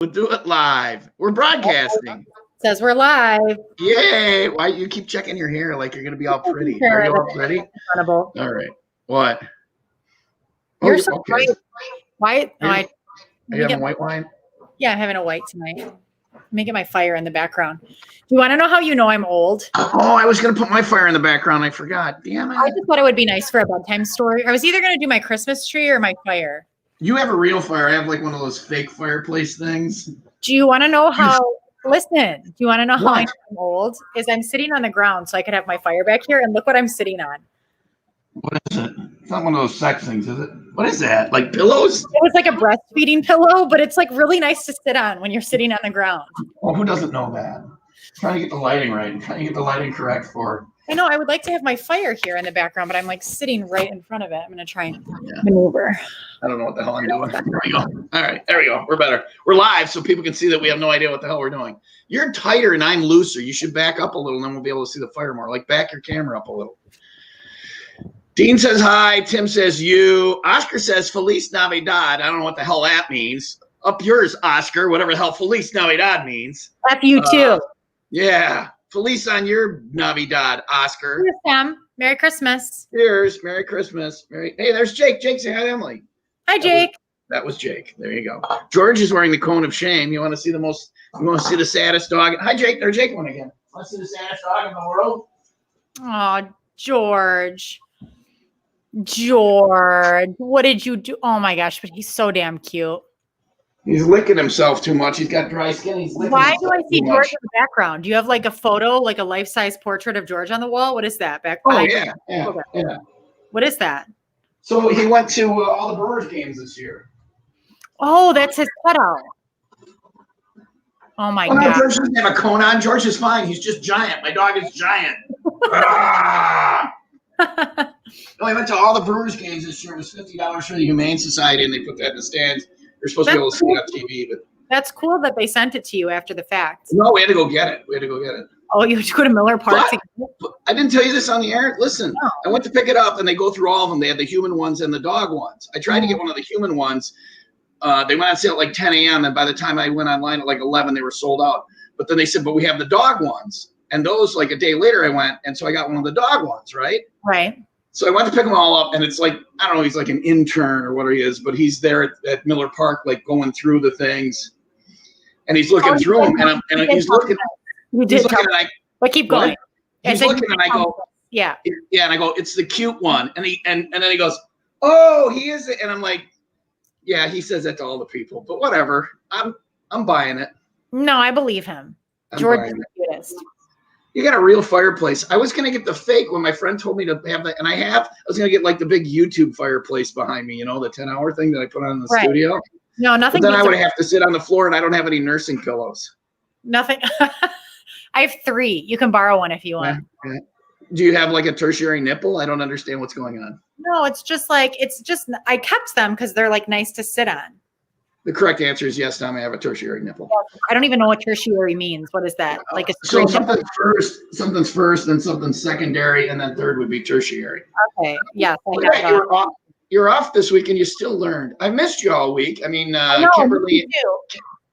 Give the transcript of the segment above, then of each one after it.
We'll do it live. We're broadcasting. Says we're live. Yay! Why you keep checking your hair like you're gonna be all pretty? Are you all pretty? All right. What? You're so okay. White. Are you having white wine? Yeah, I'm having a white tonight. Let me get my fire in the background. Do you want to know how you know I'm old? Oh, I was gonna put my fire in the background. I forgot. Damn it! I just thought it would be nice for a bedtime story. I was either gonna do my Christmas tree or my fire. You have a real fire. I have like one of those fake fireplace things. Do you want to know how? Listen. Do you want to know how I know I'm old? Is I'm sitting on the ground so I could have my fire back here, and look what I'm sitting on. What is it? It's not one of those sex things, is it? What is that? Like pillows? It was like a breastfeeding pillow, but it's like really nice to sit on when you're sitting on the ground. Oh, who doesn't know that? I'm trying to get the lighting right. I'm trying to get the lighting correct for. I know I would like to have my fire here in the background, but I'm like sitting right in front of it. I'm going to try and maneuver. I don't know what the hell I'm doing. There we go. All right, there we go. We're better. We're live, so people can see that we have no idea what the hell we're doing. You're tighter and I'm looser. You should back up a little, and then we'll be able to see the fire more. Like back your camera up a little. Dean says hi. Tim says you. Oscar says Feliz Navidad. I don't know what the hell that means. Up yours, Oscar. Whatever the hell Feliz Navidad means. F you too. Yeah. Feliz on your Navidad, Oscar. Cheers, Sam. Merry Christmas. Cheers. Merry Christmas. Hey, there's Jake. Jake, say hi to Emily. Hi, Jake. That was Jake. There you go. George is wearing the cone of shame. You want to see the most? You want to see the saddest dog? Hi, Jake. There's Jake one again. Want to see the saddest dog in the world? Oh, George. George, what did you do? Oh my gosh, but he's so damn cute. He's licking himself too much. He's got dry skin. He's licking Why do I see George much. in the background? Do you have like a photo, like a life-size portrait of George on the wall? What is that? Oh, yeah. What is that? So he went to all the Brewers games this year. Oh, that's his cutout. Oh my God. George doesn't have a cone on. George is fine. He's just giant. My dog is giant. No, he went to all the Brewers games this year. It was $50 for the Humane Society, and they put that in the stands. You're supposed to be able to see it on TV, but that's cool that they sent it to you after the fact. No, we had to go get it. Oh, you had to go to Miller Park to get it? But I didn't tell you this on the air. Listen, No. I went to pick it up, and they go through all of them. They had the human ones and the dog ones. I tried to get one of the human ones. They went on sale at like 10 a.m., and by the time I went online at like 11, they were sold out. But then they said, but we have the dog ones. And those, like a day later, I went, and so I got one of the dog ones, right? Right. So I went to pick them all up, and it's like, I don't know, he's like an intern or what he is, but he's there at Miller Park, like going through the things, and he's looking through them, and he's looking. You did, but keep going. He's looking, and I go, yeah, and I go, it's the cute one, and then he goes, oh, he is it, and I'm like, yeah, he says that to all the people, but whatever, I'm buying it. No, I believe him. George is the cutest. You got a real fireplace. I was going to get the fake when my friend told me to have that. And I was going to get like the big YouTube fireplace behind me, the 10-hour thing that I put on in the studio. No, nothing. But then I would have to sit on the floor, and I don't have any nursing pillows. Nothing. I have 3. You can borrow one if you want. Yeah. Do you have like a tertiary nipple? I don't understand what's going on. No, it's just I kept them because they're like nice to sit on. The correct answer is yes, Tom. I have a tertiary nipple. I don't even know what tertiary means. What is that? Like a so something's first, then something's secondary, and then third would be tertiary. Okay. Yes. You're off this week, and you still learned. I missed you all week. I mean,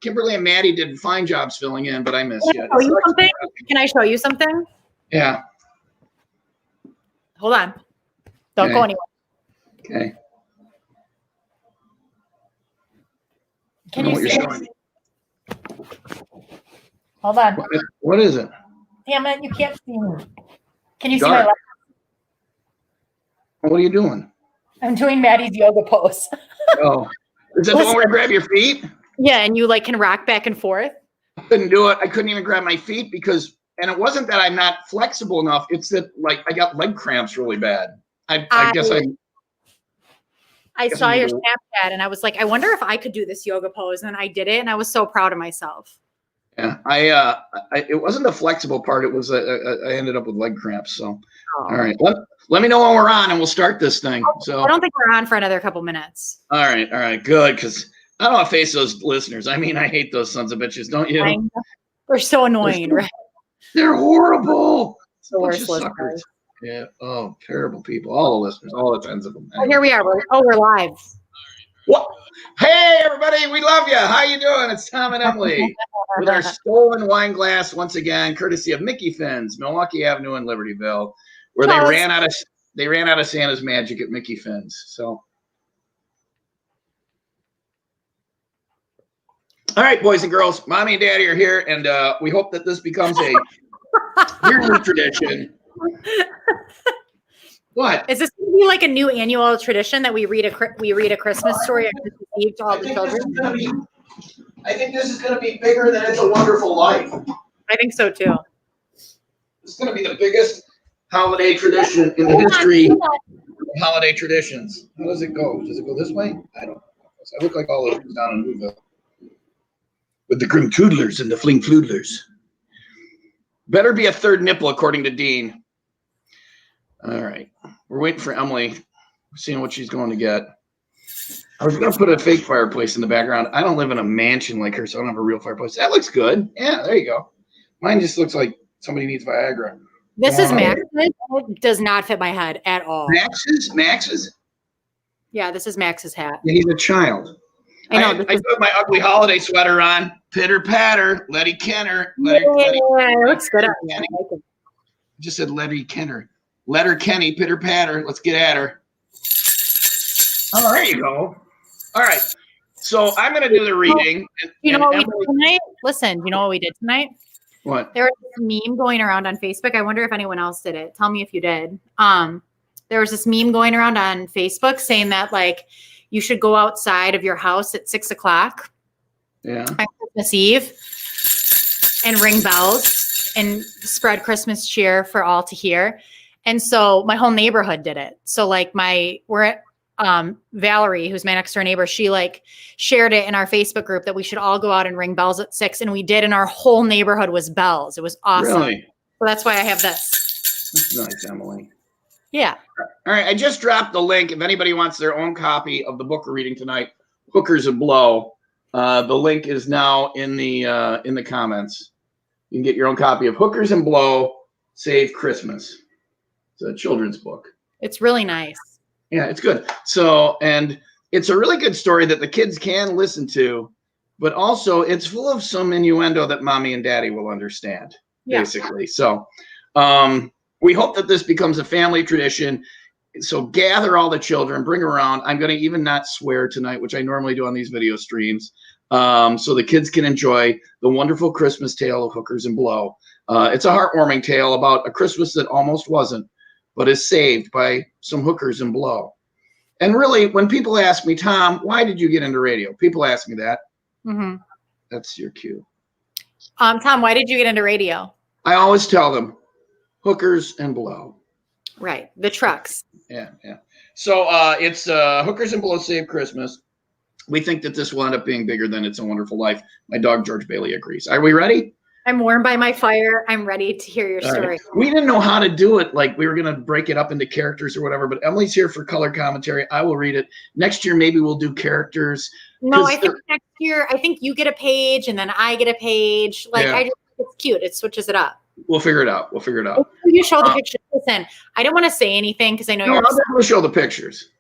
Kimberly and Maddie did fine jobs filling in, but I missed you. Can I show you something? Yeah. Hold on. Don't go anywhere. Okay. Can you see? Hold on. What is it? Damn it, you can't see me. Can you see my left? What are you doing? I'm doing Maddie's yoga pose. Oh. Is that the one where you grab your feet? Yeah, and you can rock back and forth. I couldn't do it. I couldn't even grab my feet and it wasn't that I'm not flexible enough. It's that I got leg cramps really bad. I saw your Snapchat and I was like, I wonder if I could do this yoga pose. And I did it and I was so proud of myself. Yeah, it wasn't the flexible part. It was I ended up with leg cramps. So, All right, let me know when we're on and we'll start this thing. So I don't think we're on for another couple minutes. All right, good. Because I don't want to face those listeners. I mean, I hate those sons of bitches, don't you? They're so annoying, right? They're horrible. The worst listeners. Yeah. Oh, terrible people. All the listeners, all the tens of them. Oh, here we are. We're live. What? Hey, everybody, we love you. How you doing? It's Tom and Emily with our stolen wine glass once again, courtesy of Mickey Finn's, Milwaukee Avenue in Libertyville, where they ran out of Santa's magic at Mickey Finn's. So, all right, boys and girls, mommy and daddy are here, and we hope that this becomes a yearly tradition. What? Is this going to be like a new annual tradition that we read a Christmas story at Christmas Eve to all the children? I think this is going to be bigger than It's a Wonderful Life. I think so too. It's going to be the biggest holiday tradition in the history of holiday traditions. How does it go? Does it go this way? I don't know. I look like all those down in Louisville. With the Grim Toodlers and the Fling Floodlers. Better be a third nipple, according to Dean. All right. We're waiting for Emily. We're seeing what she's going to get. I was going to put a fake fireplace in the background. I don't live in a mansion like her, so I don't have a real fireplace. That looks good. Yeah, there you go. Mine just looks like somebody needs Viagra. This is Max's. It does not fit my head at all. Max's? Yeah, this is Max's hat. Yeah, he's a child. I know. I put my ugly holiday sweater on. Pitter patter. Letty Kenner. It looks good. I just said Letty Kenner. Let her Kenny, pitter patter. Let's get at her. Oh, there you go. All right. So I'm going to do the reading. You know what we did tonight? Listen, you know what we did tonight? What? There was this meme going around on Facebook. I wonder if anyone else did it. Tell me if you did. There was this meme going around on Facebook saying that like you should go outside of your house at 6 o'clock. Yeah. On Christmas Eve and ring bells and spread Christmas cheer for all to hear. And so my whole neighborhood did it. So like we're at Valerie, who's my next door neighbor, she like shared it in our Facebook group that we should all go out and ring bells at 6. And we did. And our whole neighborhood was bells. It was awesome. Really? So that's why I have this. That's nice, Emily. Yeah. All right. I just dropped the link. If anybody wants their own copy of the book we're reading tonight, Hookers and Blow, the link is now in the comments. You can get your own copy of Hookers and Blow, Save Christmas. It's a children's book. It's really nice. Yeah, it's good. So, and it's a really good story that the kids can listen to, but also it's full of some innuendo that mommy and daddy will understand, basically. So, we hope that this becomes a family tradition. So gather all the children, bring them around. I'm going to even not swear tonight, which I normally do on these video streams, so the kids can enjoy the wonderful Christmas tale of Hookers and Blow. It's a heartwarming tale about a Christmas that almost wasn't, but is saved by some hookers and blow. And really, when people ask me, Tom, why did you get into radio? People ask me that. Mm-hmm. That's your cue. Tom, why did you get into radio? I always tell them, hookers and blow. Right. The trucks. Yeah. So it's Hookers and Blow Save Christmas. We think that this will end up being bigger than It's a Wonderful Life. My dog, George Bailey, agrees. Are we ready? I'm warm by my fire. I'm ready to hear your story. Right. We didn't know how to do it. Like we were going to break it up into characters or whatever, but Emily's here for color commentary. I will read it. Next year, maybe we'll do characters. No, I think next year, I think you get a page and then I get a page. Like I just think it's cute. It switches it up. We'll figure it out. You show the pictures. Listen, I don't want to say anything because I know I'll definitely show the pictures.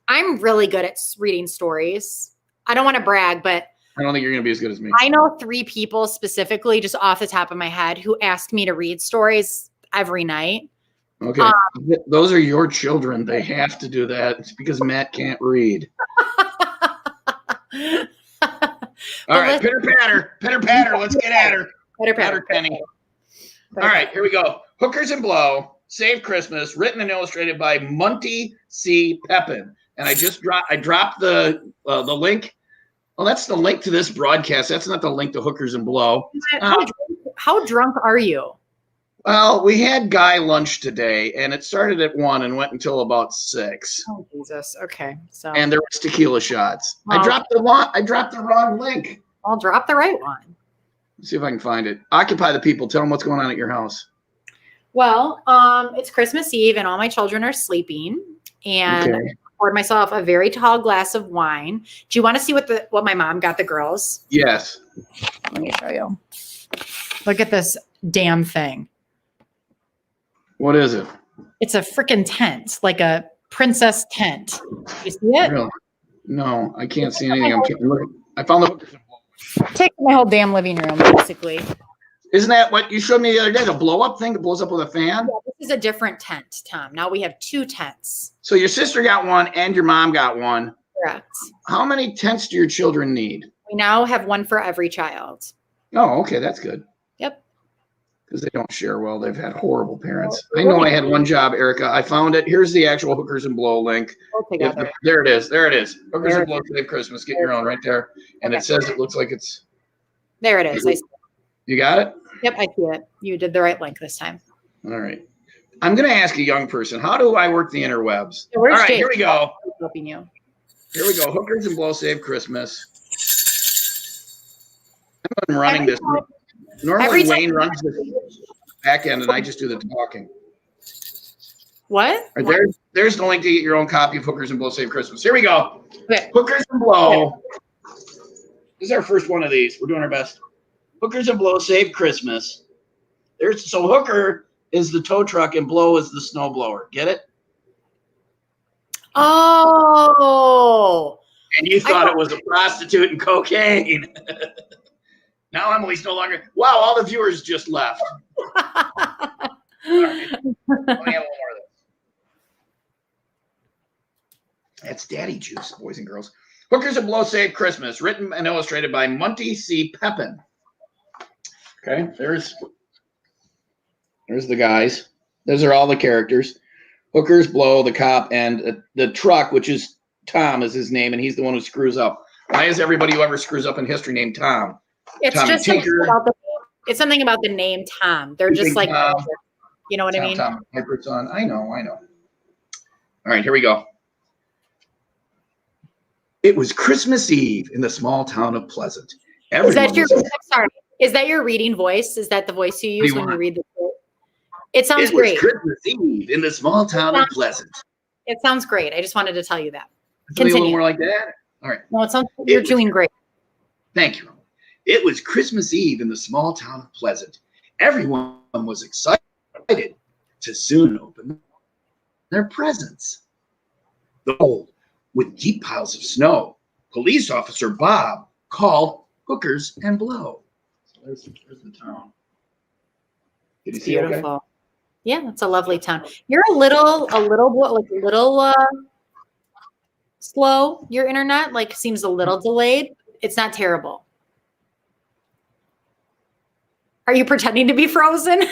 I'm really good at reading stories. I don't want to brag, but I don't think you're going to be as good as me. I know 3 people specifically, just off the top of my head, who ask me to read stories every night. Okay. Those are your children. They have to do that. It's because Matt can't read. All right. Pitter patter. Let's get at her. Pitter patter, Penny. All right. Here we go. Hookers and Blow, Save Christmas, written and illustrated by Monty C. Pepin. And I dropped the link. Well, that's the link to this broadcast. That's not the link to Hookers and Blow. How drunk are you? Well, we had Guy lunch today, and it started at 1 and went until about 6. Oh Jesus! Okay, so and there was tequila shots. I dropped the wrong link. I'll drop the right one. Let's see if I can find it. Occupy the people. Tell them what's going on at your house. Well, it's Christmas Eve, and all my children are sleeping, and. Okay. Poured myself a very tall glass of wine. Do you want to see what my mom got the girls? Yes. Let me show you. Look at this damn thing. What is it? It's a freaking tent, like a princess tent. You see it? Really? No, I can't see anything. I found the hookers and blow. Take my whole damn living room, basically. Isn't that what you showed me the other day? The blow up thing that blows up with a fan? Yeah, this is a different tent, Tom. Now we have 2 tents. So your sister got one and your mom got one. Correct. How many tents do your children need? We now have one for every child. Oh, okay, that's good. Yep. Because they don't share well. They've had horrible parents. I know I had one job, Erica. I found it. Here's the actual hookers and blow link. There it is. There it is. Hookers and blow Save Christmas. Get your own right there. And it says it looks like it's. There it is. You got it? Yep, I see it. You did the right link this time. All right. I'm going to ask a young person, how do I work the interwebs? So all right, Jake? Here we go. Helping you. Here we go. Hookers and blow Save Christmas. I'm running this. Normally Wayne runs this back end and I just do the talking. What? Right, there's the link to get your own copy of Hookers and Blow Save Christmas. Here we go. Okay. Hookers and Blow. This is our first one of these. We're doing our best. Hookers and Blow Save Christmas. So Hooker is the tow truck and Blow is the snow blower. Get it? Oh. And you thought it was a prostitute and cocaine. Now Emily's no longer. Wow, all the viewers just left. All right. Let me have a little more of this. That's daddy juice, boys and girls. Hookers and Blow Save Christmas, written and illustrated by Monty C. Pepin. Okay, there's the guys. Those are all the characters. Hookers, Blow, the cop, and the truck, which is Tom, is his name, and he's the one who screws up. Why is everybody who ever screws up in history named Tom? It's Tom just something about the name Tom. They're just like, you know what I mean? Tom, Hyperton. I know. All right, here we go. It was Christmas Eve in the small town of Pleasant. I'm sorry. Is that your reading voice? Is that the voice you use when you read the book? It sounds great. It was Christmas Eve in the small town of Pleasant. It sounds great. I just wanted to tell you that. Continue. A little more like that? All right. No, it sounds you're doing great. Thank you. It was Christmas Eve in the small town of Pleasant. Everyone was excited to soon open their presents. The cold, with deep piles of snow, police officer Bob called Hookers and Blow. So there's the town. Did you see it? Okay? Yeah, it's a lovely town. You're a little slow. Your internet seems a little delayed. It's not terrible. Are you pretending to be frozen?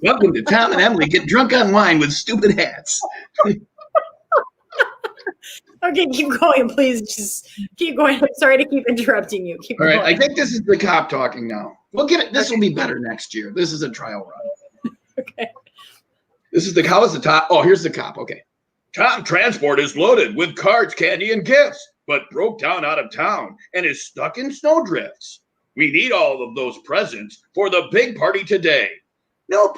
Welcome to Tom and Emily Get Drunk on Wine with Stupid Hats. Okay, keep going, please. Just keep going. I'm sorry to keep interrupting you. Keep going. All right, I think this is the cop talking now. We'll get it. This will be better next year. This is a trial run. Okay. This is how is the top? Oh, here's the cop. Okay. Tom Transport is loaded with cards, candy, and gifts, but broke down out of town and is stuck in snowdrifts. We need all of those presents for the big party today. No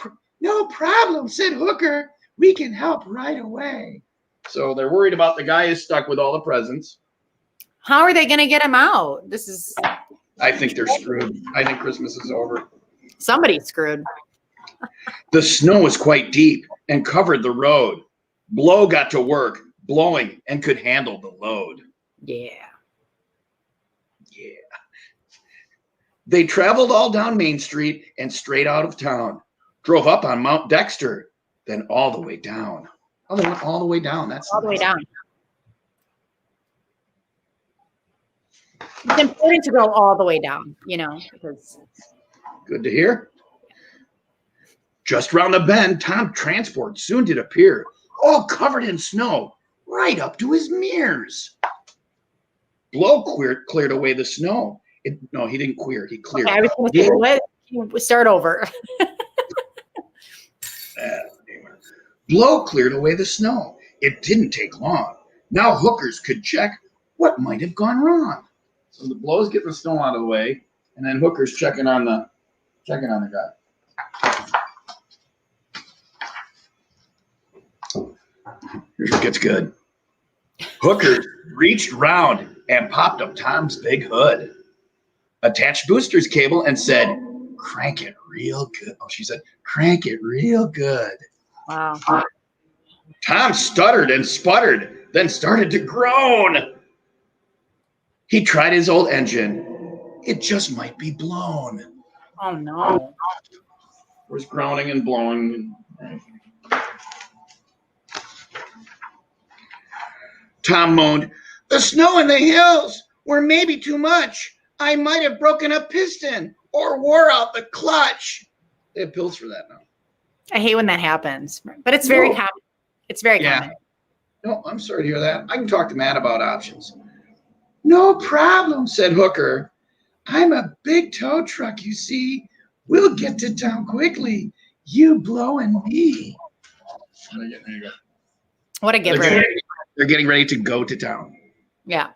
problem, said Hooker. We can help right away. So they're worried about the guy is stuck with all the presents. How are they going to get him out? I think they're screwed. I think Christmas is over. Somebody's screwed. The snow was quite deep and covered the road. Blow got to work, blowing, and could handle the load. Yeah. They traveled all down Main Street and straight out of town. Drove up on Mount Dexter, then all the way down. Oh, they went all the way down. That's all the way down. It's important to go all the way down, because good to hear. Just round the bend, Tom Transport soon did appear, all covered in snow, right up to his mirrors. Blow cleared away the snow. No, he didn't clear. He cleared. Okay, I was going to say, what? Start over. Blow cleared away the snow. It didn't take long. Now hookers could check what might have gone wrong. So the Blow's getting the snow out of the way, and then hookers checking on the guy. Here's where it gets good. Hookers reached round and popped up Tom's big hood, attached booster's cable, and said, crank it real good. Oh, she said, crank it real good. Wow. Tom stuttered and sputtered, then started to groan. He tried his old engine. It just might be blown. Oh, no. Was groaning and blowing. Tom moaned, the snow in the hills were maybe too much. I might have broken a piston or wore out the clutch. They have pills for that now. I hate when that happens, but it's very common. It's very common. No, I'm sorry to hear that. I can talk to Matt about options. No problem, said Hooker. I'm a big tow truck, you see. We'll get to town quickly. You blow and me. There you go. What a giver. They're getting ready to go to town. Yeah.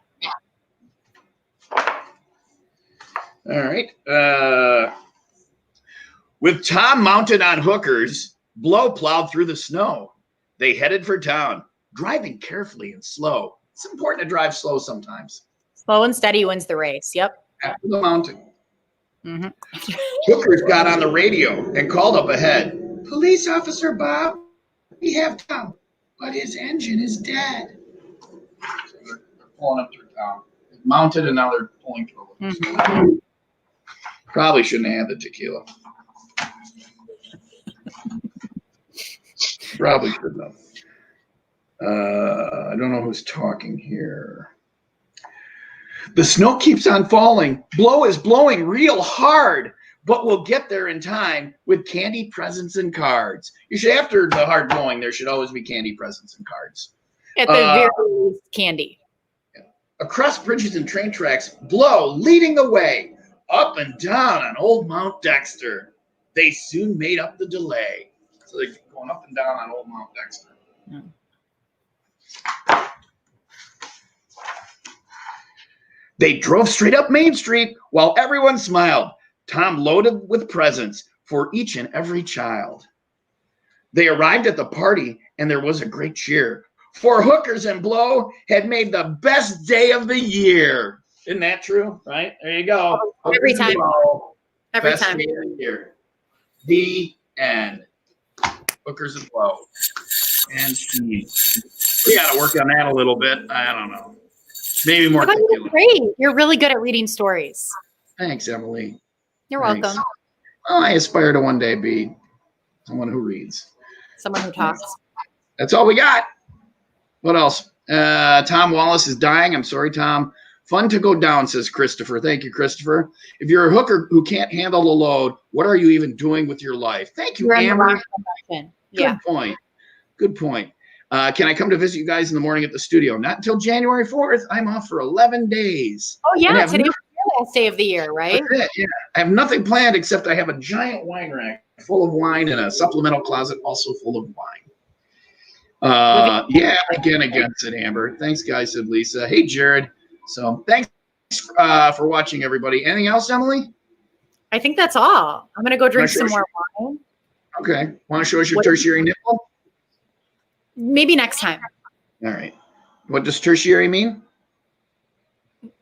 All right. With Tom mounted on Hookers, Blow plowed through the snow. They headed for town, driving carefully and slow. It's important to drive slow sometimes. Slow and steady wins the race. Yep. After the mountain. Mm-hmm. Hookers got on the radio and called up ahead. Police Officer Bob, we have Tom, but his engine is dead. So they're pulling up through town. It's mounted and now they're pulling through. Mm-hmm. Probably shouldn't have had the tequila. Probably shouldn't have. I don't know who's talking here. The snow keeps on falling. Blow is blowing real hard, but we'll get there in time with candy, presents, and cards. You should, after the hard blowing, there should always be candy, presents, and cards. At the very least, candy. Across bridges and train tracks, Blow leading the way, up and down on Old Mount Dexter. They soon made up the delay. So they're going up and down on Old Mount Dexter. Yeah. They drove straight up Main Street while everyone smiled. Tom loaded with presents for each and every child. They arrived at the party and there was a great cheer. For Hookers and Blow had made the best day of the year. Isn't that true? Right? There you go. Every time. Every best time. Day of the year. The end. Hookers and Blow. And we got to work on that a little bit. I don't know. Maybe more. You're great. You're really good at reading stories. Thanks, Emily. You're Thanks. welcome. Well, I aspire to one day be someone who reads. Someone who talks. That's all we got. What else? Tom Wallace is dying. I'm sorry, Tom. Fun to go down, says Christopher. Thank you, Christopher. If you're a hooker who can't handle the load, what are you even doing with your life? Thank you, Amber. Good point. Good point. Can I come to visit you guys in the morning at the studio? Not until January 4th. I'm off for 11 days. Oh, yeah. Today's the last day of the year, right? That's it, yeah. I have nothing planned except I have a giant wine rack full of wine and a supplemental closet also full of wine. Yeah, again, said Amber. Thanks, guys, said Lisa. Hey, Jared. So thanks for watching, everybody. Anything else, Emily? I think that's all. I'm going to go drink some more wine. Okay. Want to show us your tertiary nipple? Maybe next time. All right. What does tertiary mean?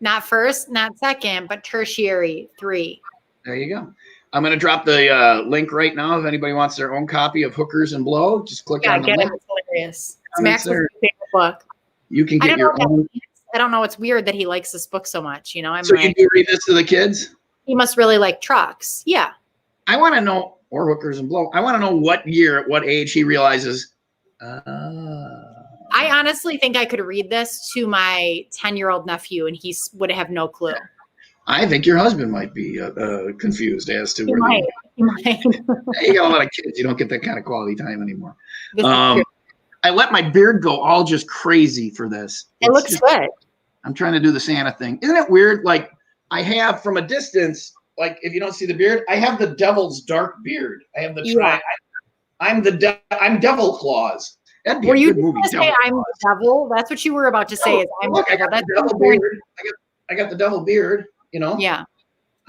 Not first, not second, but tertiary 3. There you go. I'm going to drop the link right now. If anybody wants their own copy of Hookers and Blow, just click on the link. It's hilarious. It's Max's favorite book. You can get your own. I don't know. It's weird that he likes this book so much. You know, so you do read this to the kids? He must really like trucks. Yeah. I want to know, or Hookers and Blow. I want to know what year, at what age he realizes. I honestly think I could read this to my 10-year-old nephew and he would have no clue. I think your husband might be confused as to where he might. You got a lot of kids. You don't get that kind of quality time anymore. I let my beard go all just crazy for this. It looks good. I'm trying to do the Santa thing. Isn't it weird? Like I have from a distance, like if you don't see the beard, I have the devil's dark beard. I have the I'm Devil Claus. That'd be were you movie. Say I'm the devil? That's what you were about to say. I got the devil beard. I got the devil beard. You know. Yeah.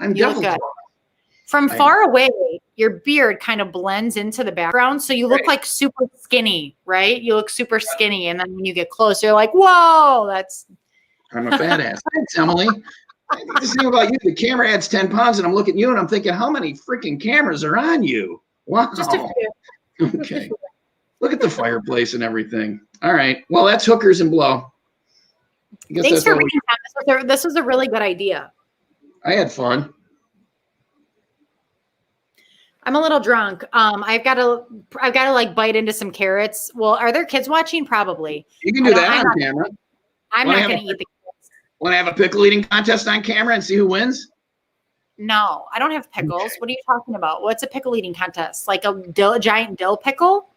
I'm Devil Claus. From far away, your beard kind of blends into the background, so you look like super skinny, right? You look super skinny, and then when you get close, you're like, "Whoa, that's." I'm a fat ass. Thanks, Emily. I think the same about you. The camera adds 10 pounds, and I'm looking at you, and I'm thinking, how many freaking cameras are on you? Wow. Just a few. Okay. Look at the fireplace and everything. All right. Well, that's hookers and blow. Thanks for reading that. This was a really good idea. I had fun. I'm a little drunk. I've got to like bite into some carrots. Well, are there kids watching? Probably. You can do that on camera. I'm not going to eat the carrots. Want to have a pickle eating contest on camera and see who wins? No, I don't have pickles. Okay. What are you talking about? What's a pickle eating contest? Like a giant dill pickle?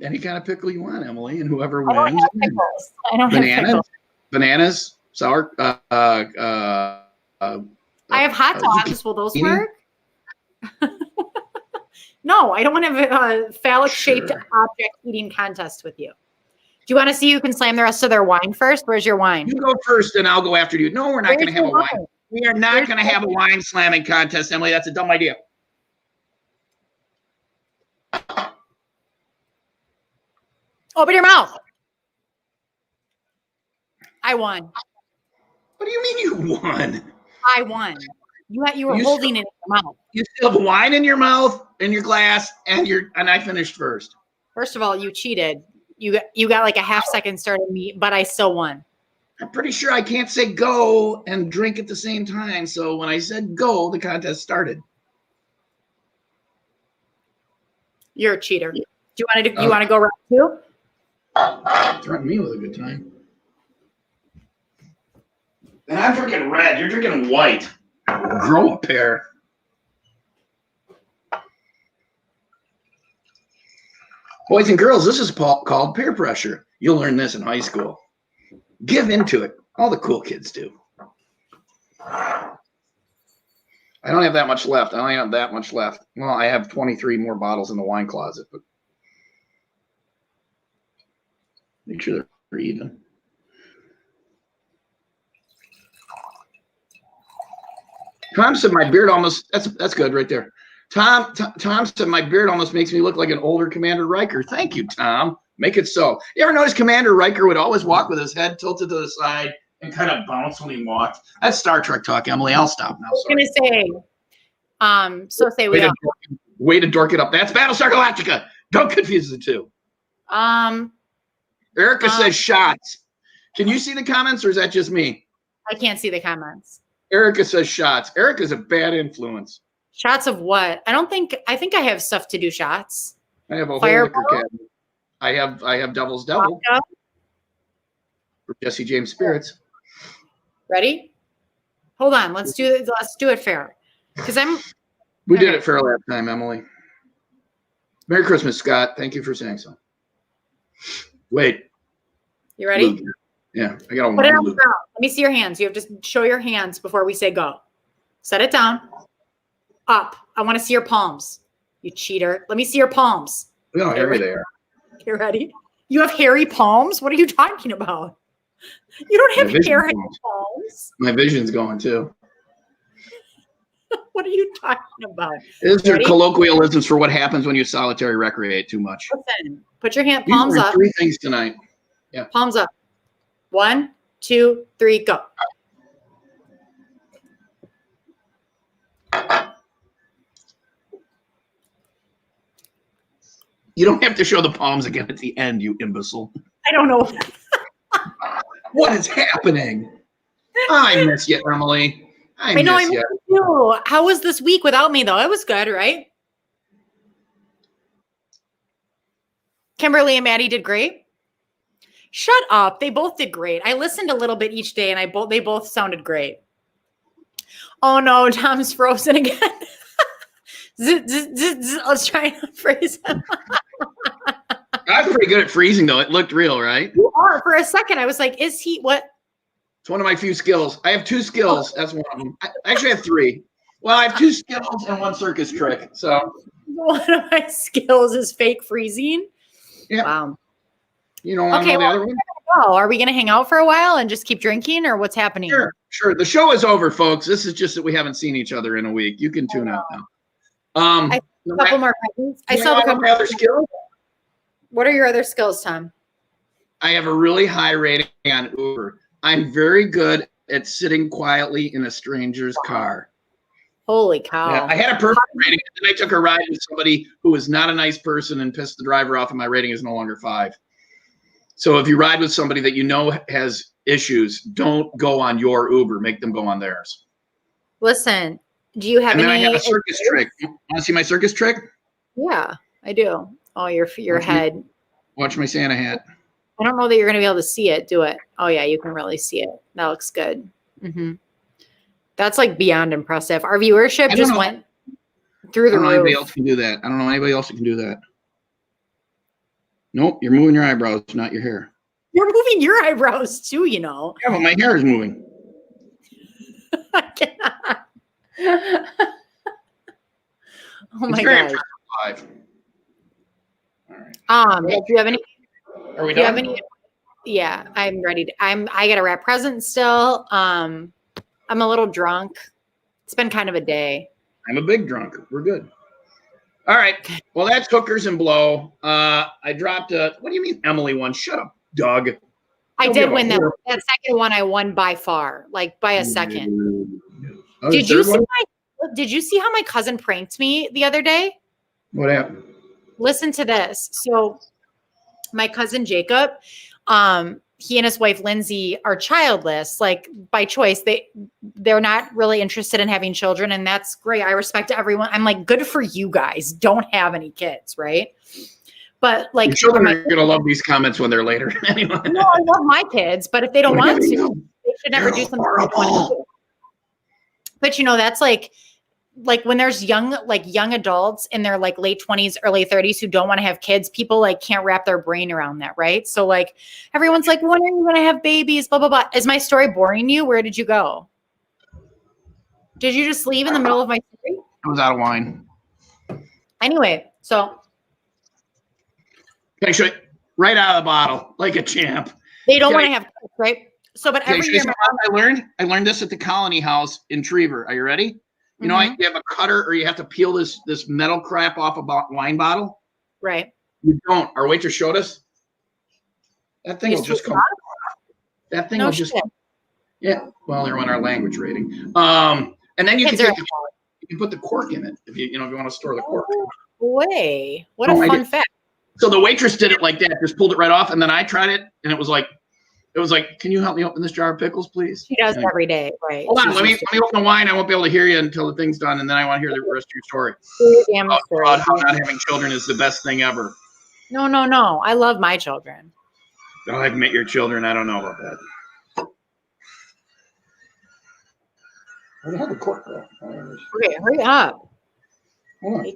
Any kind of pickle you want, Emily, and whoever wins. I don't have pickles. Bananas, sour. I have hot dogs. Will those work? No, I don't want to have a phallic-shaped object eating contest with you. Do you want to see who can slam the rest of their wine first? Where's your wine? You go first, and I'll go after you. No, we're not going to have a wine. We are not going to have a wine slamming contest, Emily. That's a dumb idea. Open your mouth. I won. What do you mean you won? I won. You were holding it in your mouth. You still have wine in your mouth, in your glass, and I finished first. First of all, you cheated. You got like a half-second start of me, but I still won. I'm pretty sure I can't say go and drink at the same time. So when I said go, the contest started. You're a cheater. Do you want to go round two? Threaten me with a good time. And I'm drinking red. You're drinking white. Grow a pair. Boys and girls, this is called peer pressure. You'll learn this in high school. Give into it. All the cool kids do. I don't have that much left. I only have that much left. Well, I have 23 more bottles in the wine closet, but make sure they're even. Tom said my beard almost, that's good right there. Tom said my beard almost makes me look like an older Commander Riker. Thank you, Tom. Make it so. You ever notice Commander Riker would always walk with his head tilted to the side and kind of bounce when he walked? That's Star Trek talk, Emily. I'll stop now. I was going to say, so say we way to dork it up. That's Battlestar Galactica. Don't confuse the two. Erica says shots. Can you see the comments, or is that just me? I can't see the comments. Erica says shots. Erica's a bad influence. Shots of what? I think I have stuff to do shots. I have a whole liquor cabinet. I have Devil's Devil for Jesse James Spirits. Ready? Hold on. Let's do it fair. Because we did it fair last time, Emily. Merry Christmas, Scott. Thank you for saying so. Wait. You ready? Yeah, I got Put it on the ground. Let me see your hands. You have to show your hands before we say go. Set it down. Up. I want to see your palms. You cheater. Let me see your palms. Look how hairy they are. You ready? You have hairy palms? What are you talking about? You don't have hairy palms. My vision's going too. What are you talking about? These are colloquialisms for what happens when you solitary recreate too much. Listen, put your palms up. 3 things tonight. Yeah. Palms up. 1, 2, 3, go. You don't have to show the palms again at the end, you imbecile. I don't know. What is happening? I miss you, Emily. I miss you. How was this week without me, though? It was good, right? Kimberly and Maddie did great. Shut up. They both did great. I listened a little bit each day, and they both sounded great. Oh, no. Tom's frozen again. Let's try and freeze him. I was pretty good at freezing, though. It looked real, right? You are. For a second, I was like, is he what? It's one of my few skills. I have 2 skills. That's one of them. I actually have 3. Well, I have 2 skills and 1 circus trick. So one of my skills is fake freezing. Yeah. Wow. You don't want to know the other one? Oh, are we going to hang out for a while and just keep drinking, or what's happening? Sure. The show is over, folks. This is just that we haven't seen each other in a week. You can tune out now. I have a couple more questions. I still have a couple other skills. What are your other skills, Tom? I have a really high rating on Uber. I'm very good at sitting quietly in a stranger's car. Holy cow. Yeah, I had a perfect rating, and then I took a ride with somebody who was not a nice person and pissed the driver off, and my rating is no longer 5. So if you ride with somebody that you know has issues, don't go on your Uber. Make them go on theirs. Listen, do you have and then any? I have a circus trick. You want to see my circus trick? Yeah, I do. Oh, your head. Watch my Santa hat. I don't know that you're going to be able to see it. Do it. Oh, yeah, you can really see it. That looks good. Mm-hmm. That's like beyond impressive. Our viewership just went through the roof. Anybody else can do that. I don't know anybody else that can do that. Nope, you're moving your eyebrows, not your hair. You're moving your eyebrows too, you know. Yeah, but my hair is moving. I cannot. Oh my God. Live. All right. Do you have any? Are we done? Do you have any? Yeah, I'm ready to. I got to wrap presents still. I'm a little drunk. It's been kind of a day. I'm a big drunk. We're good. All right. Well, that's hookers and blow. I dropped a. What do you mean, Emily won? Shut up, Doug. I did win that. That second one I won by far, like by a second. Oh, Did you see how my cousin pranked me the other day? What happened? Listen to this. So my cousin Jacob, he and his wife Lindsay are childless, like by choice. They're not really interested in having children, and that's great. I respect everyone. I'm like, good for you guys. Don't have any kids, right? But like, your children are gonna love these comments when they're later. Anyway. No, I love my kids, but if they don't want to, they should never do something they don't want to do. But you know, that's like when there's young adults in their like late 20s, early 30s who don't want to have kids, people like can't wrap their brain around that, right? So like everyone's like, when are you going to have babies? Blah, blah, blah. Is my story boring you? Where did you go? Did you just leave in the middle of my story? I was out of wine. Anyway, so. Actually, right out of the bottle, like a champ. They don't want to have kids, right? So, but every year. I learned this at the Colony House in Trevor. Are you ready? You know, you have a cutter or you have to peel this metal crap off a wine bottle. Right. You don't. Our waitress showed us. That thing will just come. That thing will just. Yeah. Well, they're on our language rating. And then you can put the cork in it if you want to store the cork. Way. What a fun fact. So the waitress did it like that, just pulled it right off, and then I tried it, and it was like, can you help me open this jar of pickles, please? She does every day, right? Hold on, let me open the wine. I won't be able to hear you until the thing's done, and then I want to hear the rest of your story. About how not having children is the best thing ever. No. I love my children. Oh, I've met your children. I don't know about that. Where the hell did the cork go? Okay, hurry up. Hold on.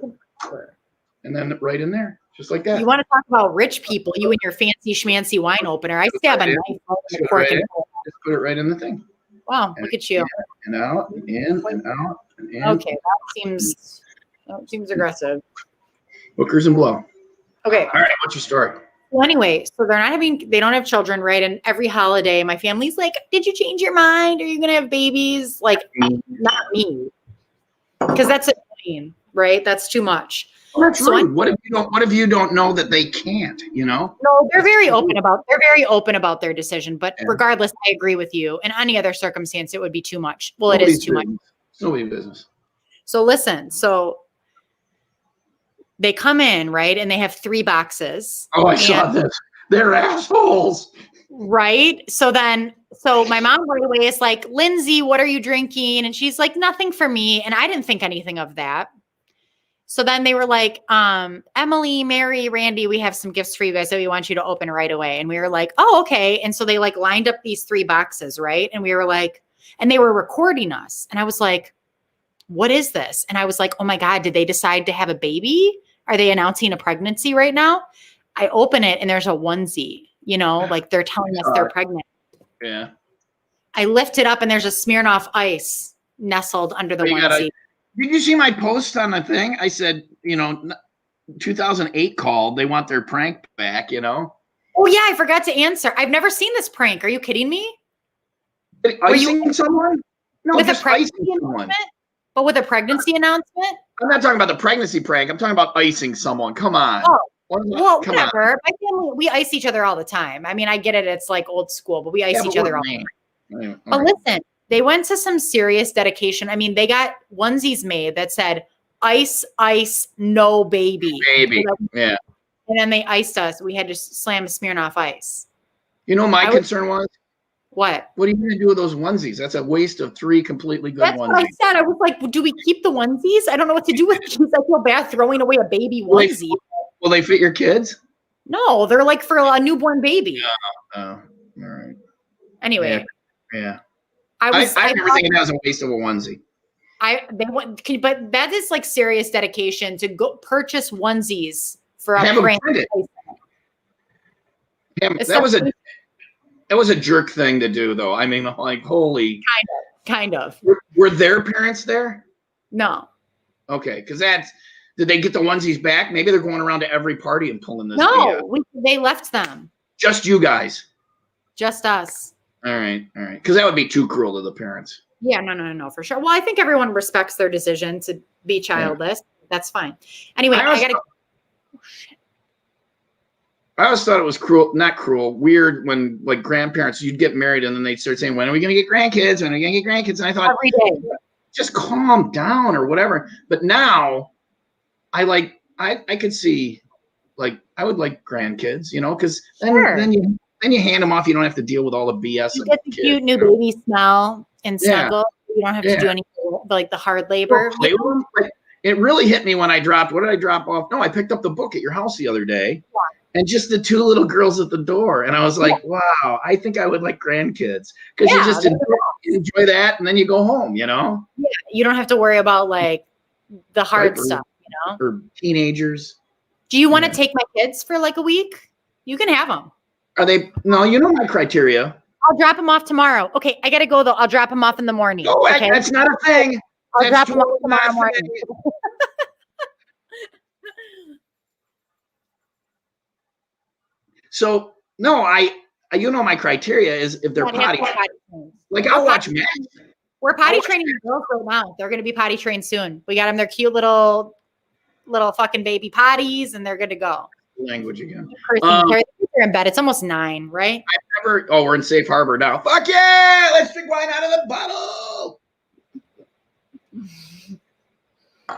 And then right in there. Just like that. You want to talk about rich people, you and your fancy schmancy wine opener. I stab a knife in the cork and just put it right in the thing. Wow, look at you. And out, and in, and out, and in. Okay, that seems aggressive. Hookers and blow. Okay. All right, what's your story? Well, anyway, so they don't have children, right? And every holiday, my family's like, did you change your mind? Are you going to have babies? Like, not me. Because that's annoying, right? That's too much. Well, that's rude. What if you don't know that they can't, you know? No, they're very open about their decision. But regardless, I agree with you. In any other circumstance, it would be too much. Well, it is too much. It's nobody's business. So listen, they come in, right? And they have 3 boxes. Oh, I saw this. They're assholes. Right. So my mom right away is like, Lindsay, what are you drinking? And she's like, nothing for me. And I didn't think anything of that. So then they were like, Emily, Mary, Randy, we have some gifts for you guys that we want you to open right away. And we were like, oh, okay. And so they like lined up these 3 boxes, right? And we were like, and they were recording us. And I was like, what is this? And I was like, oh my God, did they decide to have a baby? Are they announcing a pregnancy right now? I open it and there's a onesie, like they're telling us they're pregnant. Yeah. I lift it up and there's a Smirnoff Ice nestled under the onesie. Did you see my post on the thing? I said, 2008 called. They want their prank back, Oh, yeah. I forgot to answer. I've never seen this prank. Are you kidding me? Icing someone? No, with just a pregnancy icing someone. Announcement? But with a pregnancy announcement? I'm not talking about the pregnancy prank. I'm talking about icing someone. Come on. Oh, well, whatever. My family, we ice each other all the time. I mean, I get it. It's like old school, but we ice each other all the time. Anyway, But listen, they went to some serious dedication. I mean, they got onesies made that said ice, no baby. Baby. Yeah. And then they iced us. We had to slam a Smirnoff Ice. You know, my concern was, what? What are you going to do with those onesies? That's a waste of 3 completely good That's onesies. what I said. I was like, do we keep the onesies? I don't know what to do with these. I feel bad throwing away a baby onesie. Will they fit your kids? No, they're like for a newborn baby. Oh, all right. Anyway. Yeah. I never think it was a waste of a onesie. But that is like serious dedication to go purchase onesies for a Have brand. That was a jerk thing to do, though. I mean, like, holy. Kind of. Were their parents there? No. Okay, because did they get the onesies back? Maybe they're going around to every party and pulling this. No, they left them. Just you guys. Just us. All right. Because that would be too cruel to the parents. Yeah, no, for sure. Well, I think everyone respects their decision to be childless. Yeah. That's fine. Anyway, I always thought it was weird when like grandparents, you'd get married and then they'd start saying, when are we going to get grandkids? When are we going to get grandkids? And I thought, every day, just calm down or whatever. But now I could see, like, I would like grandkids, because then you hand them off. You don't have to deal with all the BS. You get the cute new baby smell and snuggle. Yeah. You don't have to do any like the hard labor. Play with them. It really hit me when I dropped. What did I drop off? No, I picked up the book at your house the other day. Yeah. And just the 2 little girls at the door. And I was like, wow, I think I would like grandkids. Because you just enjoy that and then you go home, Yeah, you don't have to worry about like the hard stuff, Or teenagers. Do you want to take my kids for like a week? You can have them. Are they? No, you know my criteria. I'll drop them off tomorrow. Okay, I got to go though. I'll drop them off in the morning. No, okay? That's not a thing. I'll drop them off tomorrow morning. So no, my criteria is if they're potty trained. Like I'll watch Max. We're potty training girls right now. They're going to be potty trained soon. We got them their cute little fucking baby potties, and they're good to go. Language again. They're in bed. It's almost 9, right? We're in safe harbor now. Fuck yeah! Let's drink wine out of the bottle.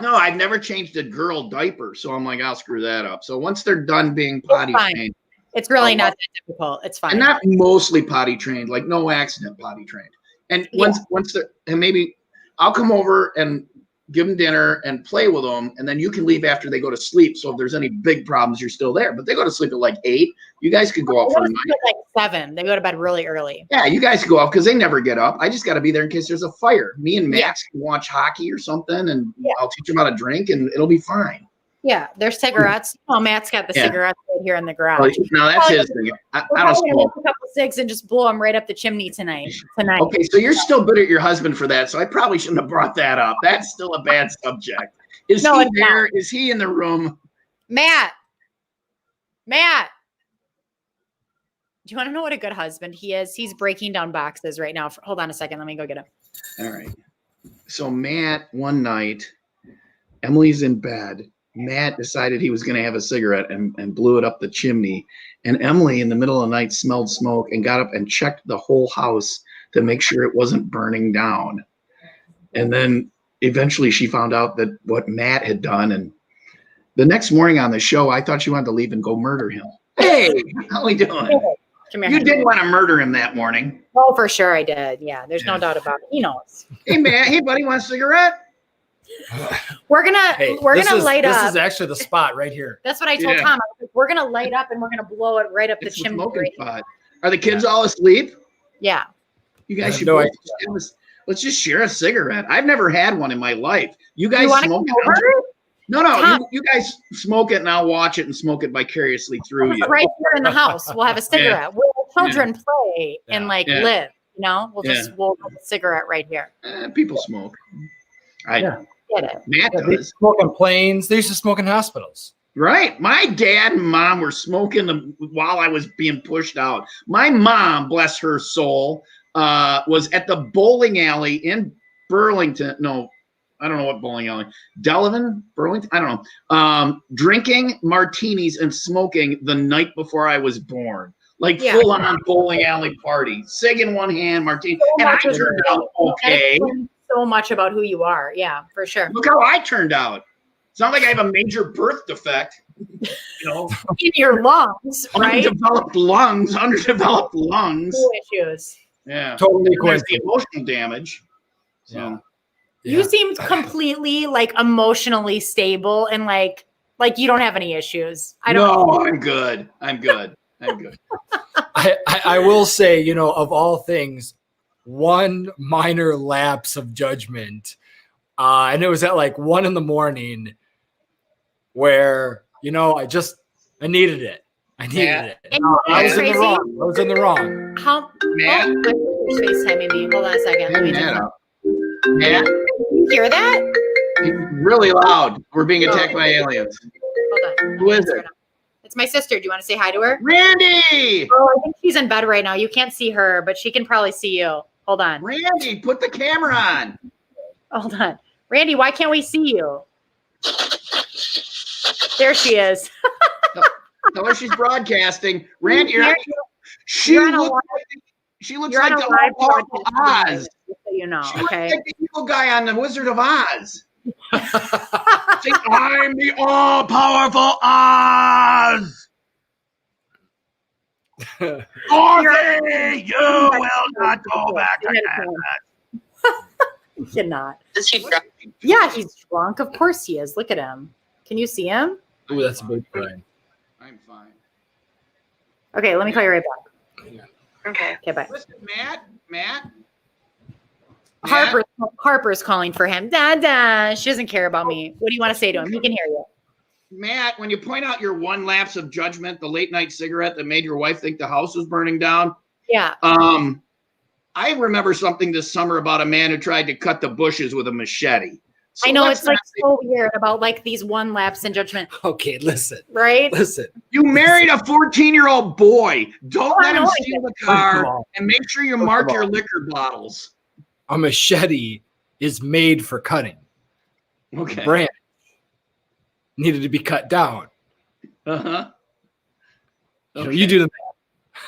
No, I've never changed a girl diaper, so I'm like, I'll screw that up. So once they're done being potty trained, it's really not that difficult. It's fine. And not mostly potty trained, like no accident potty trained. And once they're, and maybe I'll come over and give them dinner and play with them, and then you can leave after they go to sleep. So if there's any big problems, you're still there. But they go to sleep at like 8. You guys could go out for a night. Like 7. They go to bed really early. Yeah, you guys go out because they never get up. I just got to be there in case there's a fire. Me and Max can watch hockey or something, and I'll teach them how to drink, and it'll be fine. Yeah, there's cigarettes. Oh, Matt's got the cigarettes right here in the garage. No, that's his thing. I don't smoke. A couple cigs and just blow them right up the chimney tonight. Okay, so you're still bitter at your husband for that. So I probably shouldn't have brought that up. That's still a bad subject. Is he there? Is he in the room? Matt. Do you want to know what a good husband he is? He's breaking down boxes right now. Hold on a second. Let me go get him. All right. So Matt, one night, Emily's in bed. Matt decided he was going to have a cigarette and blew it up the chimney. And Emily, in the middle of the night, smelled smoke and got up and checked the whole house to make sure it wasn't burning down. And then eventually she found out that what Matt had done. And the next morning on the show, I thought she wanted to leave and go murder him. Hey, how are we doing? Come here. You did want to murder him that morning. Oh, for sure I did. Yeah, there's no doubt about it. He knows. Hey, Matt. Hey, buddy, want a cigarette? We're gonna light up. This is actually the spot right here. That's what I told Tom. I was like, we're gonna light up and we're gonna blow it right up the chimney. Smoking spot. Are the kids all asleep? Yeah. You guys should let's just share a cigarette. I've never had one in my life. You guys smoke it? No. You guys smoke it and I'll watch it and smoke it vicariously through you. Right here in the house. We'll have a cigarette. Where children play and live. We'll have a cigarette right here. People smoke. I get it. Matt does. Smoking planes. They used to smoke in hospitals. Right. My dad and mom were smoking while I was being pushed out. My mom, bless her soul, was at the bowling alley in Burlington. No, I don't know what bowling alley. Delavan, Burlington. I don't know. Drinking martinis and smoking the night before I was born. like Yeah. full on bowling alley party. Cig in one hand, martini, and I turned out okay. So much about who you are. Yeah, for sure. Look how I turned out. It's not like I have a major birth defect. You know, In your lungs, right? Underdeveloped lungs. No issues. Yeah, Totally there's the coincidental. emotional damage. So You seemed completely like emotionally stable and like you don't have any issues. I'm good. I'm good. I will say, you know, of all things, one minor lapse of judgment, and it was at like 1 a.m. where, you know, I needed it. I needed it. And I was in the crazy. wrong. I was in the wrong. How? Matt? Oh, FaceTiming me. Hold on a second. Let me Matt, just, up. Matt, you hear that? he's really loud. We're being attacked by aliens. Hold on. Who is it? It's my sister. Do you want to say hi to her? Randy! Oh, I think she's in bed right now. You can't see her, but she can probably see you. Hold on. Randy, put the camera on. Hold on. Randy, why can't we see you? There she is. Tell her she's broadcasting. Randy, she You're on a looks You're like on the a live all-powerful broadcast, Oz. just so you know, She looks okay? like the evil guy on the Wizard of Oz. Say, I'm the all-powerful Oz. Dorothy, you will not go back again. He cannot. Is he drunk? Yeah, he's drunk. Of course he is. Look at him. Can you see him? Ooh, that's a big sign. I'm fine. Okay, let me call you right back. Okay. Okay, bye. Listen, Matt. Harper's calling for him. Dada. She doesn't care about me. What do you want to say to him? He can hear you. Matt, when you point out your one lapse of judgment, the late night cigarette that made your wife think the house was burning down, Yeah. I remember something this summer about a man who tried to cut the bushes with a machete. So I know let's it's like not- so weird about like these one lapse in judgment, Okay, listen. right? Listen. You married a 14-year-old boy. Don't Oh, I let him know. steal the First of car, all- and make sure you First mark of your all- liquor bottles. A machete is made for cutting. Okay. Branch needed to be cut down. Uh-huh. You know, you do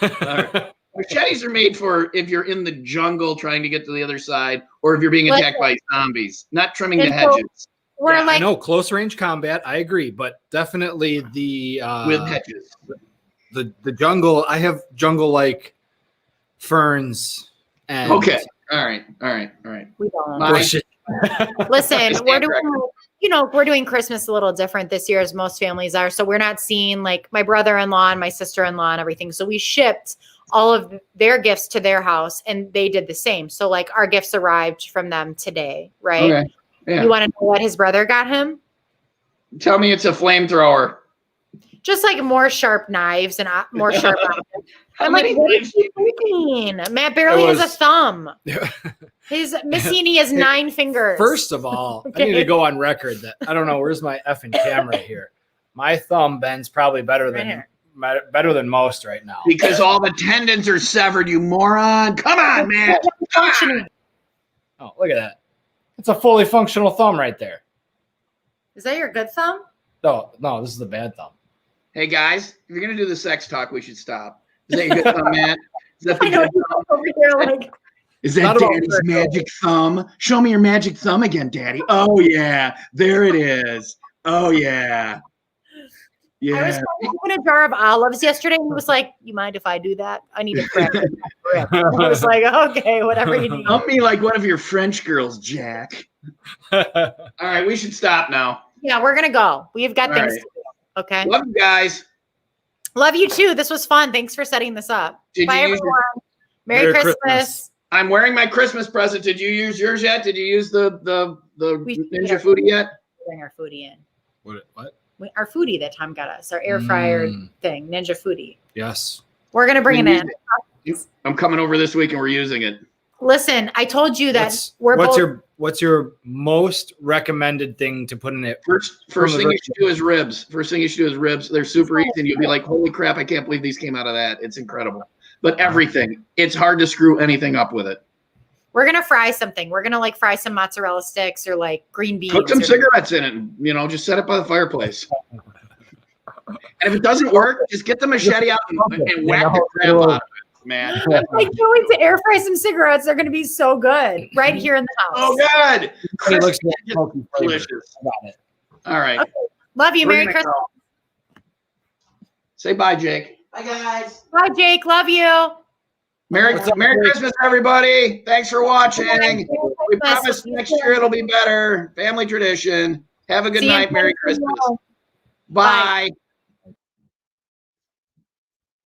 the All Machetes are made for if you're in the jungle trying to get to the other side, or if you're being attacked by zombies, not trimming the And so- hedges We're I like, know close range combat. I agree, but definitely the with hedges. the jungle. I have jungle like ferns and Okay. All right. we don't. My- bushes. Listen, Just we're stand doing, we're doing Christmas a little different this year as most families are. So we're not seeing like my brother-in-law and my sister-in-law and everything. So we shipped all of their gifts to their house and they did the same. So like our gifts arrived from them today, right? Okay. Yeah. You want to know what his brother got him? Tell me it's a flamethrower. Just like more sharp knives and more sharp objects. How I'm like, many what knives is he thinking? Matt barely It has a was- thumb. His Missini has 9 fingers. First of all, I need to go on record that I don't know where's my effing camera here. My thumb bends probably better Right than here. better than most right now. Because all the tendons are severed, you moron. Come on, man. Functioning. Oh, look at that. It's a fully functional thumb right there. Is that your good thumb? No, this is the bad thumb. Hey, guys, if you're going to do the sex talk, we should stop. Is that your good thumb, Matt? Is that the I know good thumb? over here like Is that Not about Daddy's circle. magic thumb? Show me your magic thumb again, Daddy. Oh, yeah. There it is. Oh, yeah. I was Yeah. trying to open a jar of olives yesterday and he was like, you mind if I do that? I need a crack. I was like, okay, whatever you need. Help me like one of your French girls, Jack. All right, we should stop now. Yeah, we're gonna go. We've got All things right. to do. Okay. Love you guys. Love you too. This was fun. Thanks for setting this up. Did Bye you use everyone. Merry Merry Christmas. Christmas. I'm wearing my Christmas present. Did you use yours yet? Did you use the We- Ninja Foodie yet? Bring our foodie in. What? Our foodie that Tom got us, our air fryer Mm. thing, Ninja Foodie. Yes. We're gonna bring it in. I'm coming over this week and we're using it. Listen, I told you that What's your most recommended thing to put in it? First From thing the you should do is ribs. First thing you should do is ribs. They're super easy, and you'll be like, "Holy crap! I can't believe these came out of that. It's incredible." But everything, it's hard to screw anything up with it. we're gonna fry something. We're gonna like fry some mozzarella sticks or like green beans. Put some or- cigarettes in it, and just set it by the fireplace. if it doesn't work, just get the machete out and whack the crap out of it, man. I can't wait to air fry some cigarettes. They're going to be so good right here in the house. Oh, good. It looks Delicious. About it. All right. Okay. Love you. Merry Christmas. Say bye, Jake. Bye, guys. Bye, Jake. Love you. Merry Christmas, everybody. Thanks for watching. We promise next year it'll be better. Family tradition. Have a good night. Merry Christmas. Bye.